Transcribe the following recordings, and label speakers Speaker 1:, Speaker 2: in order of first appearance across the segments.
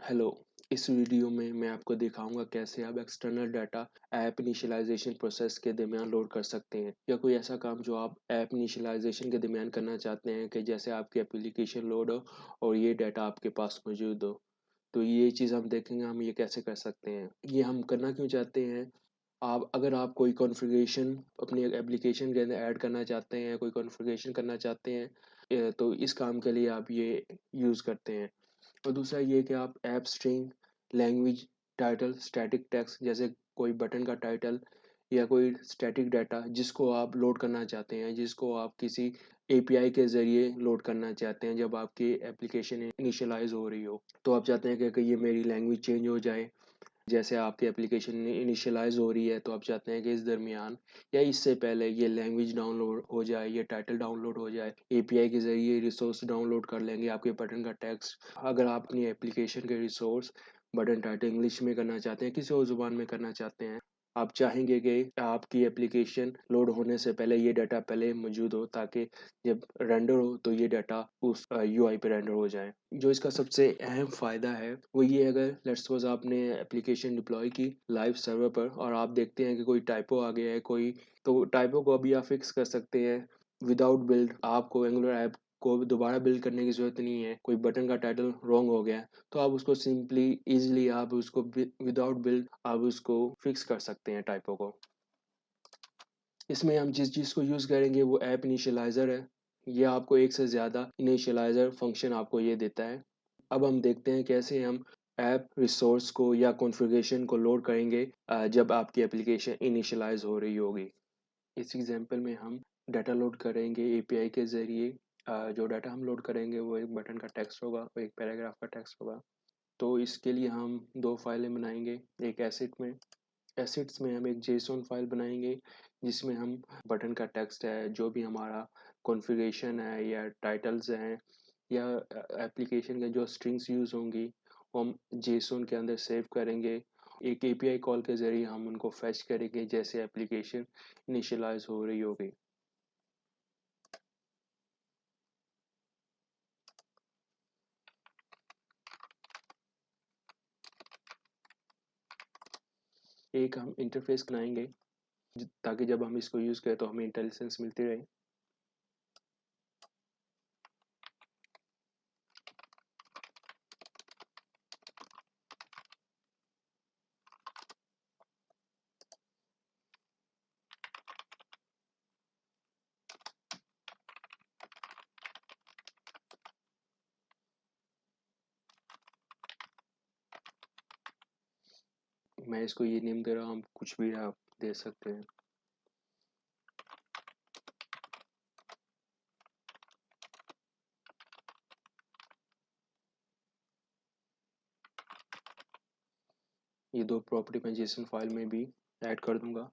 Speaker 1: Hello. इस video में मैं आपको दिखाऊंगा कैसे आप external data app initialization process के दरमियान लोड कर सकते हैं या कोई ऐसा काम जो आप ऐप इनिशियलाइजेशन के दरमियान करना चाहते हैं कि जैसे आपकी एप्लीकेशन लोड हो और ये डाटा आपके पास मौजूद हो। तो ये चीज़ हम देखेंगे हम ये कैसे कर सकते हैं। ये हम करना क्यों चाहते हैं। अगर आप कोई कॉन्फ़िगरेशन अपनी एप्लीकेशन के अंदर ऐड करना चाहते हैं, कोई कॉन्फ़िगरेशन करना चाहते हैं, तो इस काम के लिए आप ये यूज़ करते हैं। और दूसरा ये कि आप app string, language, title, static text जैसे कोई बटन का टाइटल या कोई स्टैटिक डाटा जिसको आप लोड करना चाहते हैं, जिसको आप किसी एपीआई के ज़रिए लोड करना चाहते हैं जब आपकी एप्लीकेशन इनिशियलाइज़ हो रही हो। तो आप चाहते हैं कि ये मेरी लैंग्वेज चेंज हो जाए। जैसे आपकी एप्लीकेशन इनिशियलाइज़ हो रही है तो आप चाहते हैं कि इस दरमियान या इससे पहले ये लैंग्वेज डाउनलोड हो जाए, ये टाइटल डाउनलोड हो जाए। एपीआई के ज़रिए रिसोर्स डाउनलोड कर लेंगे आपके बटन का टेक्स्ट। अगर आप अपनी एप्लीकेशन के रिसोर्स बटन टाइटल इंग्लिश में करना चाहते हैं, किसी और ज़ुबान में करना चाहते हैं, आप चाहेंगे कि आपकी एप्लीकेशन लोड होने से पहले ये डाटा पहले मौजूद हो ताकि जब रेंडर हो तो ये डाटा उस यूआई पे रेंडर हो जाए। जो इसका सबसे अहम फ़ायदा है वो ये, अगर लेट्स सपोज आपने एप्लीकेशन डिप्लॉय की लाइव सर्वर पर और आप देखते हैं कि कोई टाइपो आ गया है, कोई तो टाइपो को अभी आप फिक्स कर सकते हैं विदाउट बिल्ड। आपको एंगुलर ऐप को दोबारा बिल्ड करने की ज़रूरत नहीं है। कोई बटन का टाइटल रॉन्ग हो गया है तो आप उसको सिंपली इजीली आप उसको विदाउट बिल्ड आप उसको फिक्स कर सकते हैं टाइपो को। इसमें हम जिस चीज़ को यूज़ करेंगे वो ऐप इनिशियलाइज़र है। ये आपको एक से ज़्यादा इनिशियलाइज़र फंक्शन आपको ये देता है। अब हम देखते हैं कैसे हम ऐप रिसोर्स को या कॉन्फ़िगरेशन को लोड करेंगे जब आपकी एप्लीकेशन इनिशियलाइज़ हो रही होगी। इस एग्जांपल में हम डाटा लोड करेंगे एपीआई के ज़रिए। जो डाटा हम लोड करेंगे वो एक बटन का टेक्स्ट होगा और एक पैराग्राफ का टेक्स्ट होगा। तो इसके लिए हम 2 फाइलें बनाएँगे। एक एसिड में एसिड्स में हम एक जेसॉन फाइल बनाएंगे जिसमें हम बटन का टेक्स्ट है, जो भी हमारा कॉन्फ़िगरेशन है या टाइटल्स हैं या एप्लीकेशन के जो स्ट्रिंग्स यूज़ होंगी वो हम जेसॉन के अंदर सेव करेंगे। एक एपीआई कॉल के ज़रिए हम उनको फेच करेंगे जैसे एप्लीकेशन इनिशियलाइज हो रही होगी। एक हम इंटरफेस बनाएंगे ताकि जब हम इसको यूज़ करें तो हमें इंटेलिजेंस मिलती रहे। मैं इसको ये नेम दे रहा हूँ, हम कुछ भी आप दे सकते हैं। ये 2 प्रॉपर्टी मैं जेसन फाइल में भी ऐड कर दूंगा।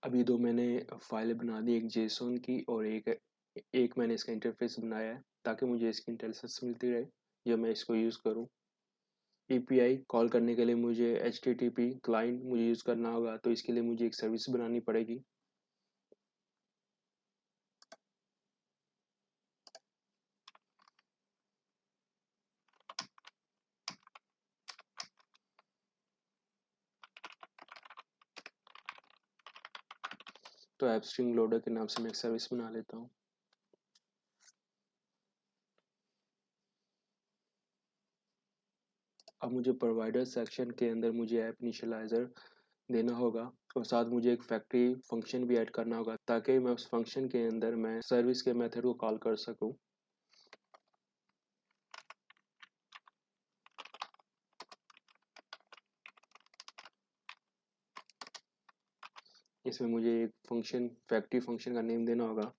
Speaker 1: अब ये 2 मैंने फाइलें बना दी, एक जेसॉन की और एक एक मैंने इसका इंटरफेस बनाया है ताकि मुझे इसकी इंटेलिजेंस मिलती रहे जब मैं इसको यूज़ करूँ। एपीआई कॉल करने के लिए मुझे एचटीटीपी क्लाइंट मुझे यूज़ करना होगा, तो इसके लिए मुझे एक सर्विस बनानी पड़ेगी। तो ऐप स्ट्रिंग लोडर के नाम से मैं एक सर्विस बना लेता हूँ। अब मुझे प्रोवाइडर सेक्शन के अंदर मुझे ऐप इनिशियलाइज़र देना होगा और साथ मुझे एक फैक्ट्री फंक्शन भी ऐड करना होगा ताकि मैं उस फंक्शन के अंदर मैं सर्विस के मेथड को कॉल कर सकूँ। इसमें मुझे एक फंक्शन फैक्ट्री फंक्शन का नेम देना होगा।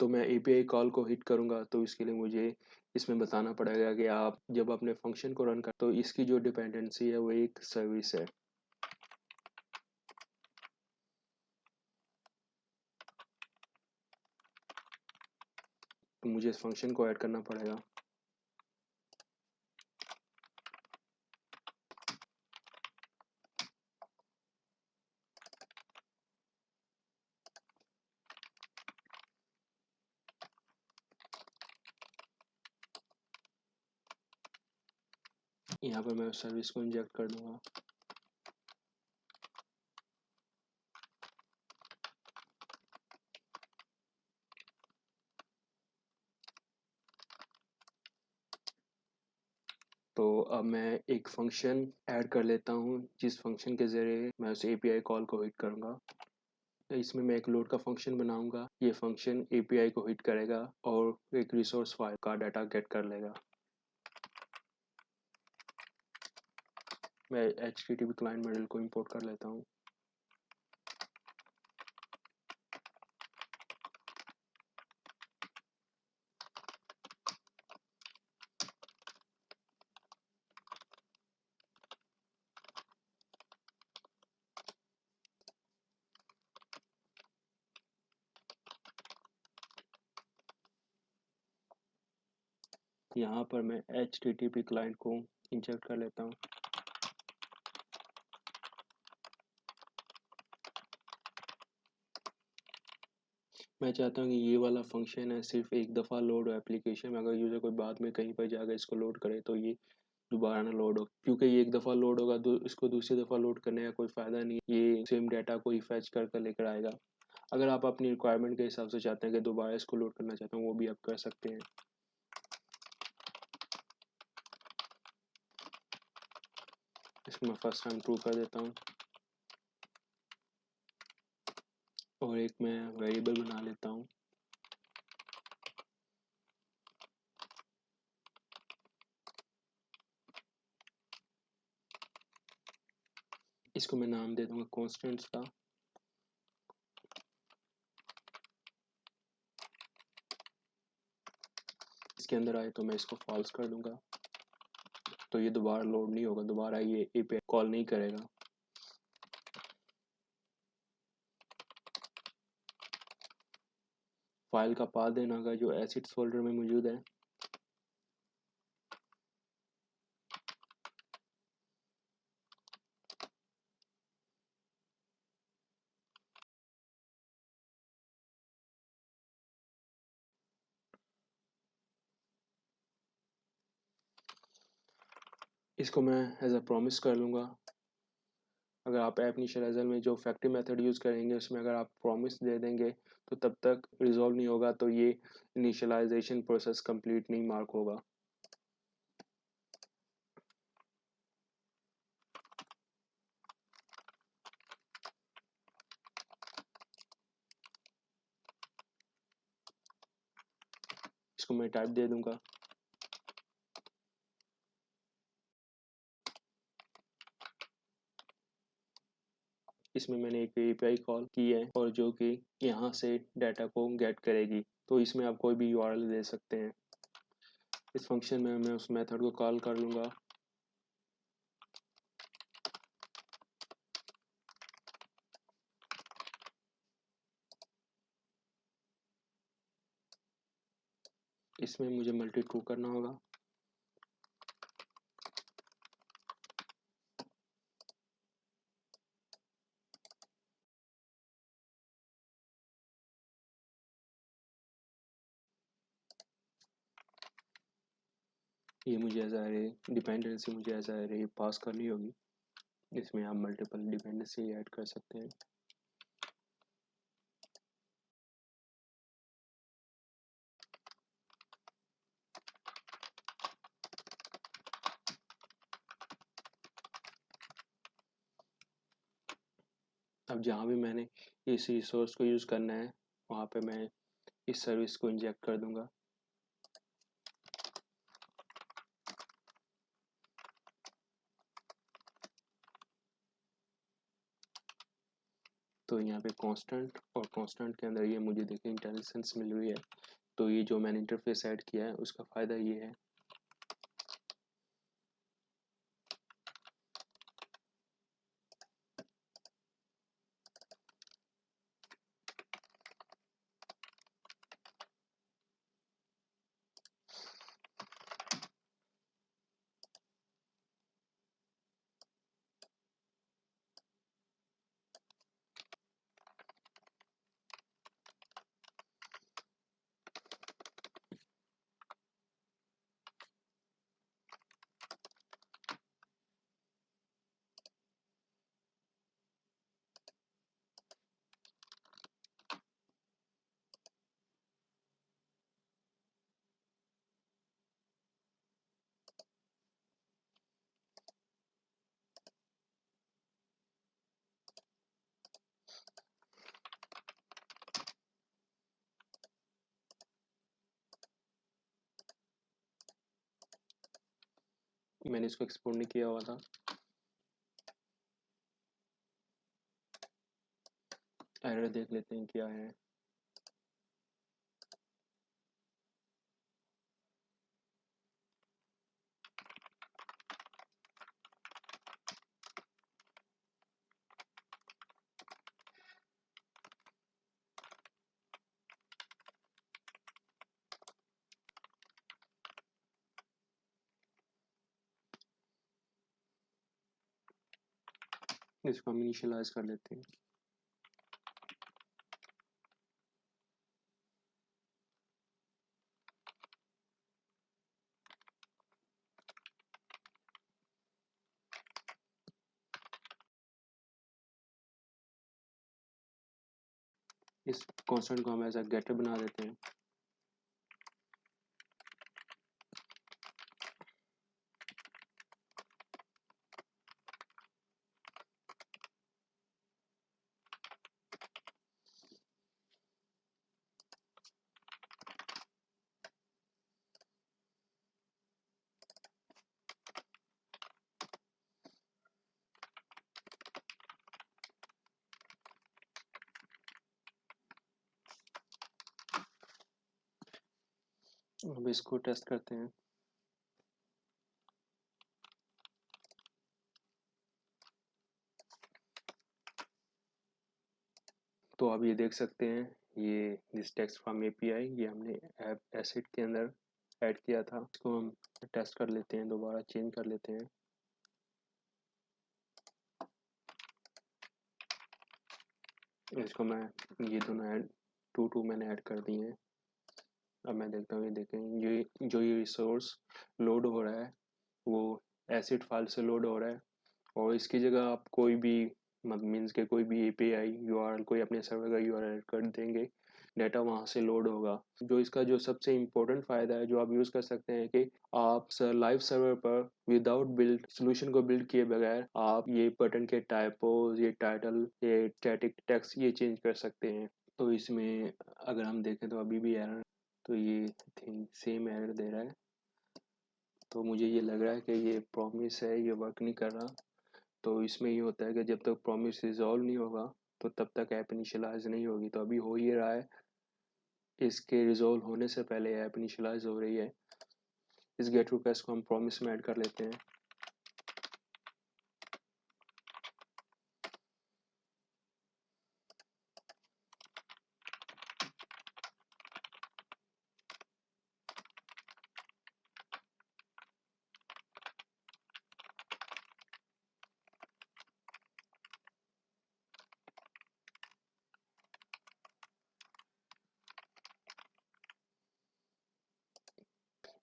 Speaker 1: तो मैं एपीआई कॉल को हिट करूँगा तो इसके लिए मुझे इसमें बताना पड़ेगा कि आप जब अपने फंक्शन को रन कर तो इसकी जो डिपेंडेंसी है वो एक सर्विस है। तो मुझे इस फंक्शन को ऐड करना पड़ेगा। यहाँ पर मैं उस सर्विस को इंजेक्ट कर दूंगा। तो अब मैं एक फंक्शन ऐड कर लेता हूँ जिस फंक्शन के ज़रिए मैं उस एपीआई कॉल को हिट करूँगा। तो इसमें मैं एक लोड का फंक्शन बनाऊंगा। ये फंक्शन एपीआई को हिट करेगा और एक रिसोर्स फाइल का डाटा गेट कर लेगा। मैं HTTP क्लाइंट मॉड्यूल को इंपोर्ट कर लेता हूँ। यहाँ पर मैं HTTP क्लाइंट को इंजेक्ट कर लेता हूँ। मैं चाहता हूँ कि ये वाला फंक्शन है सिर्फ एक दफ़ा लोड हो एप्लीकेशन में। अगर यूज़र कोई बाद में कहीं पर जाकर इसको लोड करे तो ये दोबारा ना लोड हो, क्योंकि ये एक दफ़ा लोड होगा तो इसको दूसरी दफ़ा लोड करने का कोई फ़ायदा नहीं है। ये सेम डाटा को ही फैच कर कर लेकर आएगा। अगर आप अपनी रिक्वायरमेंट के हिसाब से चाहते हैं कि दोबारा इसको लोड करना चाहते हैं वो भी आप कर सकते हैं। इसको मैं फर्स्ट टाइम ट्रू कर देता हूँ और एक मैं वेरिएबल बना लेता हूँ। इसको मैं नाम दे दूंगा कॉन्स्टेंट्स का। इसके अंदर आए तो मैं इसको फॉल्स कर दूंगा तो ये दोबारा लोड नहीं होगा, दोबारा ये एपीआई कॉल नहीं करेगा। फाइल का पाथ देना होगा जो एसिड्स फोल्डर में मौजूद है। इसको मैं एज अ प्रॉमिस कर लूँगा। अगर आप ऐप इनिशियलाइजर में जो फैक्ट्री मेथड यूज़ करेंगे उसमें अगर आप प्रॉमिस दे देंगे तो तब तक रिजॉल्व नहीं होगा, तो ये इनिशियलाइजेशन प्रोसेस कंप्लीट नहीं मार्क होगा। इसको मैं टाइप दे दूंगा। इसमें मैंने एक एपीआई कॉल की है और जो कि यहाँ से डाटा को गेट करेगी। तो इसमें आप कोई भी यूआरएल दे सकते हैं। इस फंक्शन में मैं उस मेथड को कॉल कर लूँगा। इसमें मुझे मल्टी ट्रू करना होगा। ये मुझे एज अ डिपेंडेंसी मुझे एज अ पास करनी होगी। इसमें आप मल्टीपल डिपेंडेंसी ऐड कर सकते हैं। अब जहाँ भी मैंने इस रिसोर्स को यूज़ करना है वहाँ पे मैं इस सर्विस को इंजेक्ट कर दूंगा। तो यहाँ पे कांस्टेंट और कांस्टेंट के अंदर ये मुझे देखिए इंटेलिजेंस मिल रही है। तो ये जो मैंने इंटरफेस ऐड किया है उसका फ़ायदा ये है, मैंने इसको एक्सपोर्ट नहीं किया हुआ था। एरर देख लेते हैं क्या है। इसको हम इनिशियलाइज कर लेते हैं। इस कांस्टेंट को हम ऐसा गेटर बना देते हैं। अब इसको टेस्ट करते हैं। तो आप ये देख सकते हैं, ये दिस टेक्स्ट फ्रॉम एपीआई ये हमने ऐप एसिड के अंदर ऐड किया था। इसको हम टेस्ट कर लेते हैं, दोबारा चेंज कर लेते हैं। इसको मैं ये दोनों ऐड टू मैंने ऐड कर दिए हैं। अब मैं देखता हूँ, ये देखें ये रिसोर्स लोड हो रहा है वो एसिड फाइल से लोड हो रहा है, और इसकी जगह आप कोई भी मीन्स के कोई भी एपीआई यूआरएल कोई अपने सर्वर का यूआरएल कर देंगे, डाटा वहाँ से लोड होगा। जो इसका जो सबसे इम्पोर्टेंट फ़ायदा है जो आप यूज़ कर सकते हैं कि आप लाइव सर्वर पर विदाउट बिल्ड सोल्यूशन को बिल्ड किए बगैर आप ये बटन के टाइपोज, ये टाइटल, ये स्टैटिक टेक्स्ट ये चेंज कर सकते हैं। तो इसमें अगर हम देखें तो अभी भी एरर, तो ये थिंग सेम एरर दे रहा है। तो मुझे ये लग रहा है कि ये प्रॉमिस है, ये वर्क नहीं कर रहा। तो इसमें ये होता है कि जब तक प्रॉमिस रिजॉल्व नहीं होगा तो तब तक ऐप इनिशियलाइज नहीं होगी। तो अभी हो ये रहा है, इसके रिजॉल्व होने से पहले ऐप इनिशियलाइज हो रही है। इस गेट रिक्वेस्ट को हम प्रॉमिस में ऐड कर लेते हैं।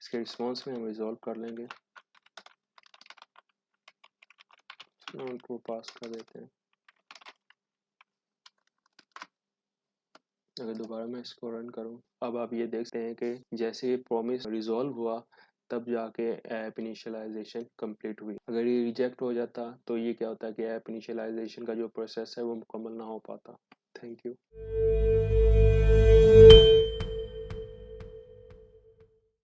Speaker 1: इसके रिस्पॉन्स में हम रिजॉल्व कर लेंगे, उनको पास कर देते हैं। अगर दोबारा मैं इसको रन करूं, अब आप ये देखते हैं कि जैसे ये प्रॉमिस रिजॉल्व हुआ तब जाके ऐप इनिशियलाइजेशन कंप्लीट हुई। अगर ये रिजेक्ट हो जाता तो ये क्या होता है कि ऐप इनिशियलाइजेशन का जो प्रोसेस है वो मुकम्मल ना हो पाता। Thank you.